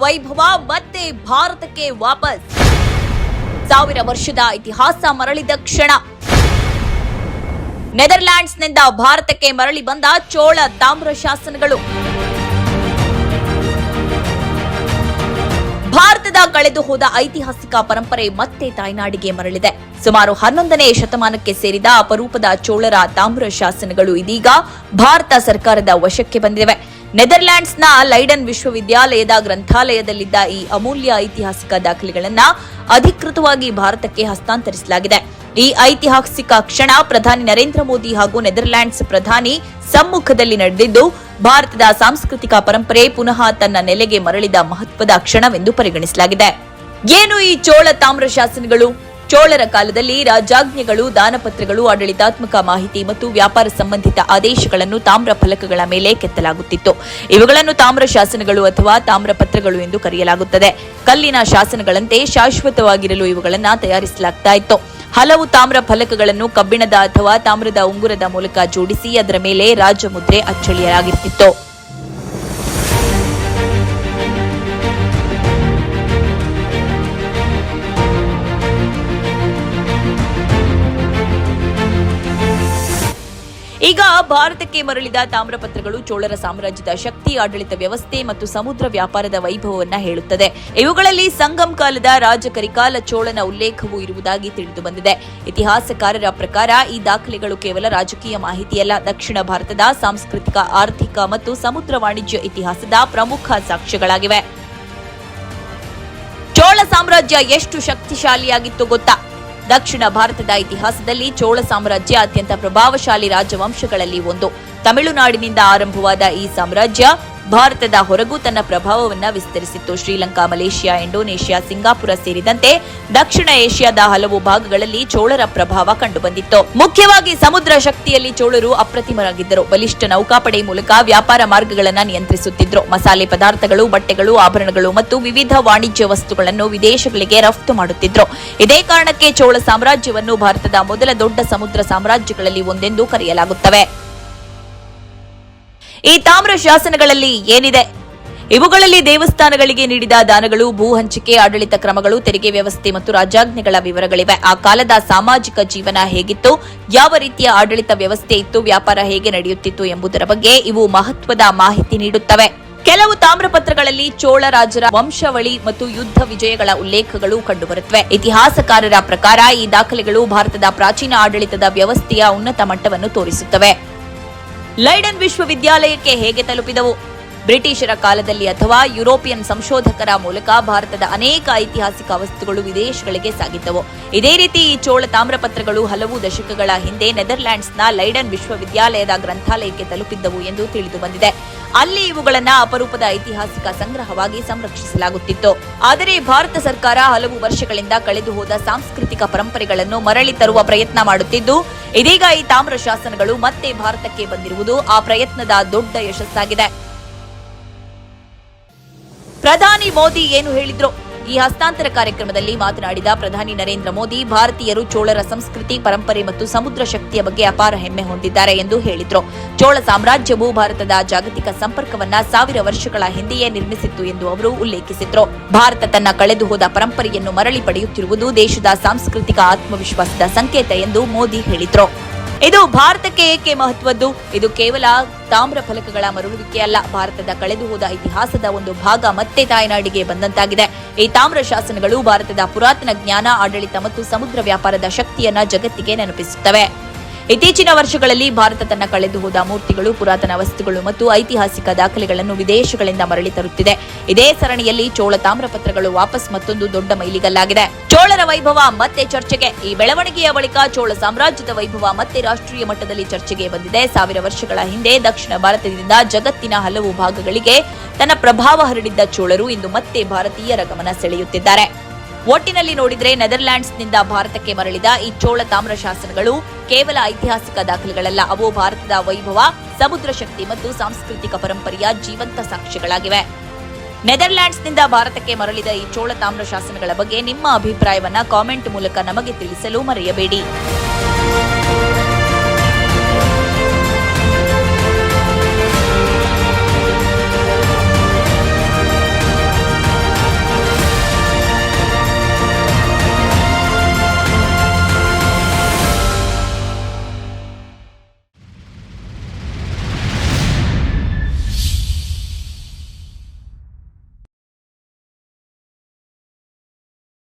ವೈಭವ ಮತ್ತೆ ಭಾರತಕ್ಕೆ ವಾಪಸ್. 1000 ವರ್ಷದ ಇತಿಹಾಸ ಮರಳಿದ ಕ್ಷಣ. ನೆದರ್ಲ್ಯಾಂಡ್ಸ್ನಿಂದ ಭಾರತಕ್ಕೆ ಮರಳಿ ಬಂದ ಚೋಳ ತಾಮ್ರ ಶಾಸನಗಳು. ಭಾರತದ ಕಳೆದು ಹೋದ ಐತಿಹಾಸಿಕ ಪರಂಪರೆ ಮತ್ತೆ ತಾಯ್ನಾಡಿಗೆ ಮರಳಿದೆ. ಸುಮಾರು 11ನೇ ಶತಮಾನಕ್ಕೆ ಸೇರಿದ ಅಪರೂಪದ ಚೋಳರ ತಾಮ್ರ ಶಾಸನಗಳು ಇದೀಗ ಭಾರತ ಸರ್ಕಾರದ ವಶಕ್ಕೆ ಬಂದಿವೆ. ನೆದರ್ಲ್ಯಾಂಡ್ಸ್ನ ಲೈಡನ್ ವಿಶ್ವವಿದ್ಯಾಲಯದ ಗ್ರಂಥಾಲಯದಲ್ಲಿದ್ದ ಈ ಅಮೂಲ್ಯ ಐತಿಹಾಸಿಕ ದಾಖಲೆಗಳನ್ನು ಅಧಿಕೃತವಾಗಿ ಭಾರತಕ್ಕೆ ಹಸ್ತಾಂತರಿಸಲಾಗಿದೆ. ಈ ಐತಿಹಾಸಿಕ ಕ್ಷಣ ಪ್ರಧಾನಿ ನರೇಂದ್ರ ಮೋದಿ ಹಾಗೂ ನೆದರ್ಲ್ಯಾಂಡ್ಸ್ ಪ್ರಧಾನಿ ಸಮ್ಮುಖದಲ್ಲಿ ನಡೆದಿದ್ದು ಭಾರತದ ಸಾಂಸ್ಕೃತಿಕ ಪರಂಪರೆ ಪುನಃ ತನ್ನ ನೆಲೆಗೆ ಮರಳಿದ ಮಹತ್ವದ ಕ್ಷಣವೆಂದು ಪರಿಗಣಿಸಲಾಗಿದೆ. ಏನು ಈ ಚೋಳ ತಾಮ್ರ ಶಾಸನಗಳು? ಚೋಳರ ಕಾಲದಲ್ಲಿ ರಾಜಾಜ್ಞೆಗಳು, ದಾನಪತ್ರಗಳು, ಆಡಳಿತಾತ್ಮಕ ಮಾಹಿತಿ ಮತ್ತು ವ್ಯಾಪಾರ ಸಂಬಂಧಿತ ಆದೇಶಗಳನ್ನು ತಾಮ್ರ ಫಲಕಗಳ ಮೇಲೆ ಕೆತ್ತಲಾಗುತ್ತಿತ್ತು. ಇವುಗಳನ್ನು ತಾಮ್ರ ಶಾಸನಗಳು ಅಥವಾ ತಾಮ್ರ ಪತ್ರಗಳು ಎಂದು ಕರೆಯಲಾಗುತ್ತದೆ. ಕಲ್ಲಿನ ಶಾಸನಗಳಂತೆ ಶಾಶ್ವತವಾಗಿರಲು ಇವುಗಳನ್ನು ತಯಾರಿಸಲಾಗ್ತಾ ಇತ್ತು. ಹಲವು ತಾಮ್ರ ಫಲಕಗಳನ್ನು ಕಬ್ಬಿಣದ ಅಥವಾ ತಾಮ್ರದ ಉಂಗುರದ ಮೂಲಕ ಜೋಡಿಸಿ ಅದರ ಮೇಲೆ ರಾಜಮುದ್ರೆ ಅಚ್ಚಳಿಯಲಾಗಿರ್ತಿತ್ತು. ಈಗ ಭಾರತಕ್ಕೆ ಮರಳಿದ ತಾಮ್ರಪತ್ರಗಳು ಚೋಳರ ಸಾಮ್ರಾಜ್ಯದ ಶಕ್ತಿ, ಆಡಳಿತ ವ್ಯವಸ್ಥೆ ಮತ್ತು ಸಮುದ್ರ ವ್ಯಾಪಾರದ ವೈಭವವನ್ನು ಹೇಳುತ್ತದೆ. ಇವುಗಳಲ್ಲಿ ಸಂಗಮ್ ಕಾಲದ ರಾಜ ಕರಿಕಾಲ ಚೋಳನ ಉಲ್ಲೇಖವೂ ಇರುವುದಾಗಿ ತಿಳಿದುಬಂದಿದೆ. ಇತಿಹಾಸಕಾರರ ಪ್ರಕಾರ ಈ ದಾಖಲೆಗಳು ಕೇವಲ ರಾಜಕೀಯ ಮಾಹಿತಿಯಲ್ಲ, ದಕ್ಷಿಣ ಭಾರತದ ಸಾಂಸ್ಕೃತಿಕ, ಆರ್ಥಿಕ ಮತ್ತು ಸಮುದ್ರ ವಾಣಿಜ್ಯ ಇತಿಹಾಸದ ಪ್ರಮುಖ ಸಾಕ್ಷ್ಯಗಳಾಗಿವೆ. ಚೋಳ ಸಾಮ್ರಾಜ್ಯ ಎಷ್ಟು ಶಕ್ತಿಶಾಲಿಯಾಗಿತ್ತು ಗೊತ್ತಾ? ದಕ್ಷಿಣ ಭಾರತದ ಇತಿಹಾಸದಲ್ಲಿ ಚೋಳ ಸಾಮ್ರಾಜ್ಯ ಅತ್ಯಂತ ಪ್ರಭಾವಶಾಲಿ ರಾಜವಂಶಗಳಲ್ಲಿ ಒಂದು. ತಮಿಳುನಾಡಿನಿಂದ ಆರಂಭವಾದ ಈ ಸಾಮ್ರಾಜ್ಯ ಭಾರತದ ಹೊರಗೂ ತನ್ನ ಪ್ರಭಾವವನ್ನು ವಿಸ್ತರಿಸಿತ್ತು. ಶ್ರೀಲಂಕಾ, ಮಲೇಷಿಯಾ, ಇಂಡೋನೇಷಿಯಾ, ಸಿಂಗಾಪುರ ಸೇರಿದಂತೆ ದಕ್ಷಿಣ ಏಷ್ಯಾದ ಹಲವು ಭಾಗಗಳಲ್ಲಿ ಚೋಳರ ಪ್ರಭಾವ ಕಂಡುಬಂದಿತ್ತು. ಮುಖ್ಯವಾಗಿ ಸಮುದ್ರ ಶಕ್ತಿಯಲ್ಲಿ ಚೋಳರು ಅಪ್ರತಿಮರಾಗಿದ್ದರು. ಬಲಿಷ್ಠ ನೌಕಾಪಡೆ ಮೂಲಕ ವ್ಯಾಪಾರ ಮಾರ್ಗಗಳನ್ನು ನಿಯಂತ್ರಿಸುತ್ತಿದ್ದರು. ಮಸಾಲೆ ಪದಾರ್ಥಗಳು, ಬಟ್ಟೆಗಳು, ಆಭರಣಗಳು ಮತ್ತು ವಿವಿಧ ವಾಣಿಜ್ಯ ವಸ್ತುಗಳನ್ನು ವಿದೇಶಗಳಿಗೆ ರಫ್ತು ಮಾಡುತ್ತಿದ್ದರು. ಇದೇ ಕಾರಣಕ್ಕೆ ಚೋಳ ಸಾಮ್ರಾಜ್ಯವನ್ನು ಭಾರತದ ಮೊದಲ ದೊಡ್ಡ ಸಮುದ್ರ ಸಾಮ್ರಾಜ್ಯಗಳಲ್ಲಿ ಒಂದೆಂದು ಕರೆಯಲಾಗುತ್ತವೆ. ಈ ತಾಮ್ರ ಶಾಸನಗಳಲ್ಲಿ ಏನಿದೆ? ಇವುಗಳಲ್ಲಿ ದೇವಸ್ಥಾನಗಳಿಗೆ ನೀಡಿದ ದಾನಗಳು, ಭೂ ಹಂಚಿಕೆ, ಆಡಳಿತ ಕ್ರಮಗಳು, ತೆರಿಗೆ ವ್ಯವಸ್ಥೆ ಮತ್ತು ರಾಜಾಜ್ಞೆಗಳ ವಿವರಗಳಿವೆ. ಆ ಕಾಲದ ಸಾಮಾಜಿಕ ಜೀವನ ಹೇಗಿತ್ತು, ಯಾವ ರೀತಿಯ ಆಡಳಿತ ವ್ಯವಸ್ಥೆ ಇತ್ತು, ವ್ಯಾಪಾರ ಹೇಗೆ ನಡೆಯುತ್ತಿತ್ತು ಎಂಬುದರ ಬಗ್ಗೆ ಇವು ಮಹತ್ವದ ಮಾಹಿತಿ ನೀಡುತ್ತವೆ. ಕೆಲವು ತಾಮ್ರಪತ್ರಗಳಲ್ಲಿ ಚೋಳ ರಾಜರ ವಂಶಾವಳಿ ಮತ್ತು ಯುದ್ಧ ವಿಜಯಗಳ ಉಲ್ಲೇಖಗಳು ಕಂಡುಬರುತ್ತವೆ. ಇತಿಹಾಸಕಾರರ ಪ್ರಕಾರ ಈ ದಾಖಲೆಗಳು ಭಾರತದ ಪ್ರಾಚೀನ ಆಡಳಿತದ ವ್ಯವಸ್ಥೆಯ ಉನ್ನತ ಮಟ್ಟವನ್ನು ತೋರಿಸುತ್ತವೆ. ಲೈಡನ್ ವಿಶ್ವವಿದ್ಯಾಲಯಕ್ಕೆ ಹೇಗೆ ತಲುಪಿದವು? ಬ್ರಿಟಿಷರ ಕಾಲದಲ್ಲಿ ಅಥವಾ ಯುರೋಪಿಯನ್ ಸಂಶೋಧಕರ ಮೂಲಕ ಭಾರತದ ಅನೇಕ ಐತಿಹಾಸಿಕ ವಸ್ತುಗಳು ವಿದೇಶಗಳಿಗೆ ಸಾಗಿದ್ದವು. ಇದೇ ರೀತಿ ಈ ಚೋಳ ತಾಮ್ರಪತ್ರಗಳು ಹಲವು ದಶಕಗಳ ಹಿಂದೆ ನೆದರ್ಲ್ಯಾಂಡ್ಸ್ನ ಲೈಡನ್ ವಿಶ್ವವಿದ್ಯಾಲಯದ ಗ್ರಂಥಾಲಯಕ್ಕೆ ತಲುಪಿದ್ದವು ಎಂದು ತಿಳಿದುಬಂದಿದೆ. ಅಲ್ಲಿ ಇವುಗಳನ್ನು ಅಪರೂಪದ ಐತಿಹಾಸಿಕ ಸಂಗ್ರಹವಾಗಿ ಸಂರಕ್ಷಿಸಲಾಗುತ್ತಿತ್ತು. ಆದರೆ ಭಾರತ ಸರ್ಕಾರ ಹಲವು ವರ್ಷಗಳಿಂದ ಕಳೆದು ಹೋದ ಸಾಂಸ್ಕೃತಿಕ ಪರಂಪರೆಗಳನ್ನು ಮರಳಿ ತರುವ ಪ್ರಯತ್ನ ಮಾಡುತ್ತಿದ್ದು, ಇದೀಗ ಈ ತಾಮ್ರ ಶಾಸನಗಳು ಮತ್ತೆ ಭಾರತಕ್ಕೆ ಬಂದಿರುವುದು ಆ ಪ್ರಯತ್ನದ ದೊಡ್ಡ ಯಶಸ್ಸಾಗಿದೆ. ಪ್ರಧಾನಿ ಮೋದಿ ಏನು ಹೇಳಿದ್ರು? ಈ ಹಸ್ತಾಂತರ ಕಾರ್ಯಕ್ರಮದಲ್ಲಿ ಮಾತನಾಡಿದ ಪ್ರಧಾನಿ ನರೇಂದ್ರ ಮೋದಿ, ಭಾರತೀಯರು ಚೋಳರ ಸಂಸ್ಕೃತಿ, ಪರಂಪರೆ ಮತ್ತು ಸಮುದ್ರ ಶಕ್ತಿಯ ಬಗ್ಗೆ ಅಪಾರ ಹೆಮ್ಮೆ ಹೊಂದಿದ್ದಾರೆ ಎಂದು ಹೇಳಿದ್ರು. ಚೋಳ ಸಾಮ್ರಾಜ್ಯವು ಭಾರತದ ಜಾಗತಿಕ ಸಂಪರ್ಕವನ್ನ 1000 ವರ್ಷಗಳ ಹಿಂದೆಯೇ ನಿರ್ಮಿಸಿತ್ತು ಎಂದು ಅವರು ಉಲ್ಲೇಖಿಸಿದ್ರು. ಭಾರತ ತನ್ನ ಕಳೆದು ಹೋದ ಪರಂಪರೆಯನ್ನು ಮರಳಿ ಪಡೆಯುತ್ತಿರುವುದು ದೇಶದ ಸಾಂಸ್ಕೃತಿಕ ಆತ್ಮವಿಶ್ವಾಸದ ಸಂಕೇತ ಎಂದು ಮೋದಿ ಹೇಳಿದ್ರು. ಇದು ಭಾರತಕ್ಕೆ ಏಕೆ ಮಹತ್ವದ್ದು? ಇದು ಕೇವಲ ತಾಮ್ರ ಫಲಕಗಳ ಮರಳುವಿಕೆ ಅಲ್ಲ, ಭಾರತದ ಕಳೆದು ಹೋದ ಇತಿಹಾಸದ ಒಂದು ಭಾಗ ಮತ್ತೆ ತಾಯ್ನಾಡಿಗೆ ಬಂದಂತಾಗಿದೆ. ಈ ತಾಮ್ರ ಶಾಸನಗಳು ಭಾರತದ ಪುರಾತನ ಜ್ಞಾನ, ಆಡಳಿತ ಮತ್ತು ಸಮುದ್ರ ವ್ಯಾಪಾರದ ಶಕ್ತಿಯನ್ನ ಜಗತ್ತಿಗೆ ನೆನಪಿಸುತ್ತವೆ. ಇತ್ತೀಚಿನ ವರ್ಷಗಳಲ್ಲಿ ಭಾರತ ತನ್ನ ಕಳೆದು ಹೋದ ಮೂರ್ತಿಗಳು, ಪುರಾತನ ವಸ್ತುಗಳು ಮತ್ತು ಐತಿಹಾಸಿಕ ದಾಖಲೆಗಳನ್ನು ವಿದೇಶಗಳಿಂದ ಮರಳಿ ತರುತ್ತಿದೆ. ಇದೇ ಸರಣಿಯಲ್ಲಿ ಚೋಳ ತಾಮ್ರಪತ್ರಗಳು ವಾಪಸ್ ಮತ್ತೊಂದು ದೊಡ್ಡ ಮೈಲಿಗಲ್ಲಾಗಿದೆ. ಚೋಳರ ವೈಭವ ಮತ್ತೆ ಚರ್ಚೆಗೆ. ಈ ಬೆಳವಣಿಗೆಯ ಬಳಿಕ ಚೋಳ ಸಾಮ್ರಾಜ್ಯದ ವೈಭವ ಮತ್ತೆ ರಾಷ್ಟ್ರೀಯ ಮಟ್ಟದಲ್ಲಿ ಚರ್ಚೆಗೆ ಬಂದಿದೆ. 1000 ವರ್ಷಗಳ ಹಿಂದೆ ದಕ್ಷಿಣ ಭಾರತದಿಂದ ಜಗತ್ತಿನ ಹಲವು ಭಾಗಗಳಿಗೆ ತನ್ನ ಪ್ರಭಾವ ಹರಡಿದ್ದ ಚೋಳರು ಇಂದು ಮತ್ತೆ ಭಾರತೀಯರ ಗಮನ ಸೆಳೆಯುತ್ತಿದ್ದಾರೆ. ಒಟ್ಟಿನಲ್ಲಿ ನೋಡಿದ್ರೆ ನೆದರ್ಲ್ಯಾಂಡ್ಸ್ನಿಂದ ಭಾರತಕ್ಕೆ ಮರಳಿದ ಈ ಚೋಳ ತಾಮ್ರ ಶಾಸನಗಳು ಕೇವಲ ಐತಿಹಾಸಿಕ ದಾಖಲೆಗಳಲ್ಲ, ಅವು ಭಾರತದ ವೈಭವ, ಸಮುದ್ರ ಶಕ್ತಿ ಮತ್ತು ಸಾಂಸ್ಕೃತಿಕ ಪರಂಪರೆಯ ಜೀವಂತ ಸಾಕ್ಷ್ಯಗಳಾಗಿವೆ. ನೆದರ್ಲ್ಯಾಂಡ್ಸ್ನಿಂದ ಭಾರತಕ್ಕೆ ಮರಳಿದ ಈ ಚೋಳ ತಾಮ್ರ ಶಾಸನಗಳ ಬಗ್ಗೆ ನಿಮ್ಮ ಅಭಿಪ್ರಾಯವನ್ನ ಕಾಮೆಂಟ್ ಮೂಲಕ ನಮಗೆ ತಿಳಿಸಲು ಮರೆಯಬೇಡಿ.